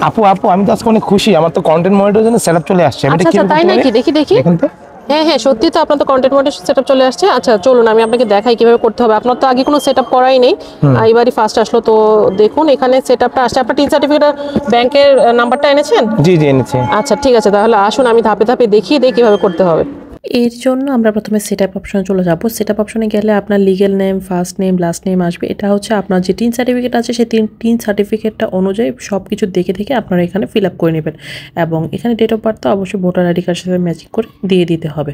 আপু আপু আমি তো আজকে অনেক খুশি, আমার তো কন্টেন্ট মনিটরের জন্য সেটআপ চলে আসছে। আচ্ছা আচ্ছা, তাই নাকি? দেখি দেখি। দেখেন তো। হ্যাঁ হ্যাঁ, সত্যি তো আপনার তো কন্টেন্ট মডেল সেটআপ চলে আসছে। আচ্ছা চলুন আমি আপনাকে দেখাই কিভাবে করতে হবে। আপনার তো আগে কোনো সেটআপ করাই নেই, এবারই ফার্স্ট আসলো। তো দেখুন এখানে সেটআপটা আসছে। আপনার টিন সার্টিফিকেট ব্যাংকের নাম্বারটা এনেছেন? জি জি এনেছি। আচ্ছা ঠিক আছে, তাহলে আসুন আমি ধাপে ধাপে দেখিয়ে দিই কিভাবে করতে হবে। এর জন্য আমরা প্রথমে সেটআপ অপশনে চলে যাব। সেটআপ অপশনে গেলে আপনার legal name, first name, last name আসবে। এটা হচ্ছে আপনার যে টিন সার্টিফিকেট আছে সেই টিন সার্টিফিকেটটা অনুযায়ী সব কিছু দেখে দেখে আপনারা এখানে ফিল আপ করে নেবেন, এবং এখানে ডেট অফ বার্থ তো অবশ্যই ভোটার আইডি কার্ডের সাথে ম্যাচিং করে দিয়ে দিতে হবে।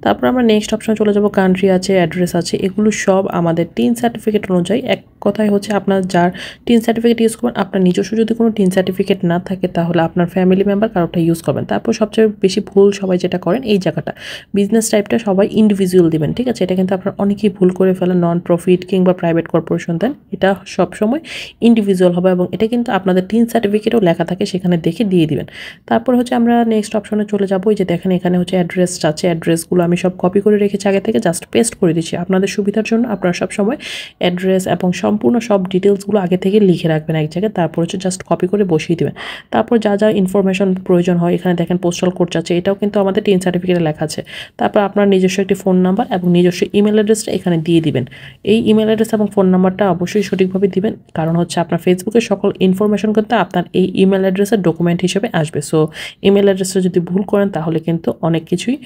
তারপর আমরা নেক্সট অপশনে চলে যাব। কান্ট্রি আছে, অ্যাড্রেস আছে, এগুলো সব আমাদের টিন সার্টিফিকেট অনুযায়ী। এক কথায় হচ্ছে আপনার যার টিন সার্টিফিকেট ইউজ করবেন, আপনার নিজস্ব যদি কোনো টিন সার্টিফিকেট না থাকে তাহলে আপনার ফ্যামিলি মেম্বার কারোটা ইউজ করবেন। তারপর সবচেয়ে বেশি ভুল সবাই যেটা করেন এই জায়গাটা, বিজনেস টাইপটা সবাই ইন্ডিভিজুয়াল দিবেন, ঠিক আছে? এটা কিন্তু আপনারা অনেকেই ভুল করে ফেলেন, নন প্রফিট কিংবা প্রাইভেট কর্পোরেশন দেন। এটা সবসময় ইন্ডিভিজুয়াল হবে, এবং এটা কিন্তু আপনাদের টিন সার্টিফিকেটও লেখা থাকে, সেখানে দেখে দিয়ে দিবেন। তারপর হচ্ছে আমরা নেক্সট অপশনে চলে যাবো। এই যে দেখেন এখানে হচ্ছে অ্যাড্রেস আছে, অ্যাড্রেসগুলো আমি সব কপি করে রেখেছি আগে থেকে, জাস্ট পেস্ট করে দিচ্ছি আপনাদের সুবিধার জন্য। আপনারা সবসময় অ্যাড্রেস এবং সম্পূর্ণ সব ডিটেলসগুলো আগে থেকে লিখে রাখবেন এক জায়গায়, তারপর হচ্ছে জাস্ট কপি করে বসিয়ে দেবেন। তারপর যা যা ইনফরমেশন প্রয়োজন হয়, এখানে দেখেন পোস্টাল কোড আছে, এটাও কিন্তু আমাদের টিন সার্টিফিকেটে লেখা আছে। তারপর আপনার নিজস্ব একটি ফোন নাম্বার এবং নিজস্ব ইমেল অ্যাড্রেসটা এখানে দিয়ে দিবেন। এই ইমেল অ্যাড্রেস এবং ফোন নাম্বারটা অবশ্যই সঠিকভাবে দিবেন, কারণ হচ্ছে আপনার ফেসবুকের সকল ইনফরমেশন কিন্তু আপনার এই ইমেল অ্যাড্রেসের ডকুমেন্ট হিসেবে আসবে। সো ইমেল অ্যাড্রেসটা যদি ভুল করেন তাহলে কিন্তু অনেক কিছুই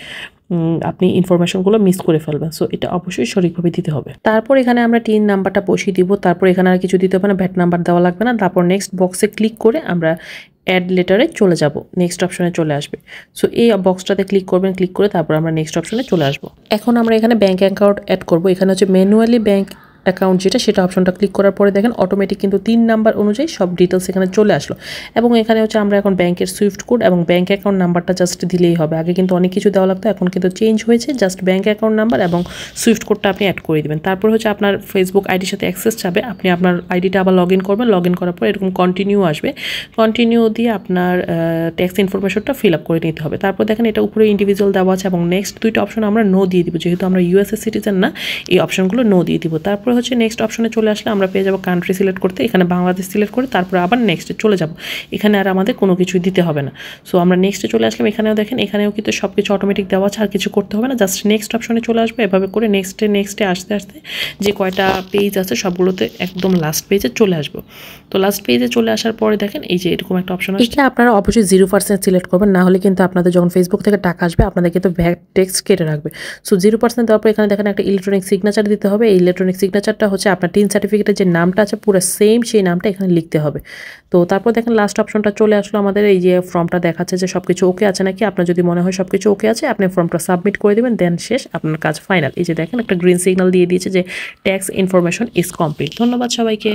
আপনি ইনফরমেশনগুলো মিস করে ফেলবেন। সো এটা অবশ্যই সঠিকভাবে দিতে হবে। তারপর এখানে আমরা টিন নাম্বারটা বসিয়ে দিব। তারপর এখানে আর কিছু দিতে হবে না, ভ্যাট নাম্বার দেওয়া লাগবে না। তারপর নেক্সট বক্সে ক্লিক করে আমরা অ্যাড লেটারে চলে যাব, নেক্সট অপশনে চলে আসবে। সো এই বক্সটাতে ক্লিক করবেন, ক্লিক করে তারপর আমরা নেক্সট অপশনে চলে আসবো। এখন আমরা এখানে ব্যাঙ্ক অ্যাকাউন্ট অ্যাড করব। এখানে হচ্ছে ম্যানুয়ালি ব্যাঙ্ক অ্যাকাউন্ট যেটা, সেটা অপশনটা ক্লিক করার পরে দেখেন অটোমেটিক কিন্তু 3 নাম্বার অনুযায়ী সব ডিটেলস এখানে চলে আসলো, এবং এখানে হচ্ছে আমরা এখন ব্যাংকের সুইফট কোড এবং ব্যাঙ্ক অ্যাকাউন্ট নাম্বারটা জাস্ট দিলেই হবে। আগে কিন্তু অনেক কিছু দেওয়া লাগতো, এখন কিন্তু চেঞ্জ হয়েছে, জাস্ট ব্যাঙ্ক অ্যাকাউন্ট নাম্বার এবং সুইফট কোডটা আপনি অ্যাড করে দেবেন। তারপর হচ্ছে আপনার ফেসবুক আইডির সাথে অ্যাক্সেস চাবে, আপনি আপনার আইডিটা আবার লগ ইন করবেন। লগ ইন করার পর এরকম কন্টিনিউ আসবে, কন্টিনিউ দিয়ে আপনার ট্যাক্স ইনফরমেশনটা ফিল আপ করে নিতে হবে। তারপর দেখেন এটা উপরে ইন্ডিভিজুয়াল দেওয়া আছে, এবং নেক্সট দুইটা অপশন আমরা নো দিয়ে দিব, যেহেতু আমরা ইউএসএ সিটিজেন না, এই অপশনগুলো নো দিয়ে দিব। তারপর হচ্ছে নেক্সট অপশনে চলে আসলে আমরা পেয়ে যাবো কান্ট্রি সিলেক্ট করতে, এখানে বাংলাদেশ সিলেক্ট করে তারপর আবার নেক্সটে চলে যাব। এখানে আর আমাদের কোনো কিছুই দিতে হবে না। সো আমরা নেক্সটে চলে আসলাম। এখানেও দেখেন এখানেও কিন্তু সব কিছু অটোমেটিক দেওয়া আছে, আর কিছু করতে হবে না, জাস্ট নেক্সট অপশনে চলে আসবে। এভাবে করে নেক্সটে আসতে আসতে যে কয়টা পেজ আছে সবগুলোতে একদম লাস্ট পেজে চলে আসবো। তো লাস্ট পেজে চলে আসার পরে দেখেন এই যে এরকম একটা অপশন আসছে, আপনারা অবশ্যই 0% সিলেক্ট করবেন, না হলে কিন্তু আপনাদের যখন ফেসবুক থেকে টাকা আসবে আপনাদের কিন্তু ভ্যাট ট্যাক্স কেটে রাখবে। সো 0% দেওয়ার পর এখানে দেখেন একটা ইলেকট্রনিক সিগনেচার দিতে হবে। এই ইলেকট্রনিক সিগনেচারটা হচ্ছে আপনার টিন সার্টিফিকেটের যে নামটা আছে পুরো সেম সেই নামটা এখানে লিখতে হবে। তো তারপর দেখেন লাস্ট অপশনটা চলে আসলো আমাদের। এই যে ফর্মটা দেখাচ্ছে যে সবকিছু ওকে আছে নাকি। আপনার যদি মনে হয় সবকিছু ওকে আছে, আপনি ফর্মটা সাবমিট করে দেবেন, দেন শেষ, আপনার কাজ ফাইনাল। এই যে দেখেন একটা গ্রিন সিগন্যাল দিয়ে দিয়েছে যে ট্যাক্স ইনফরমেশন ইজ কমপ্লিট। ধন্যবাদ সবাইকে।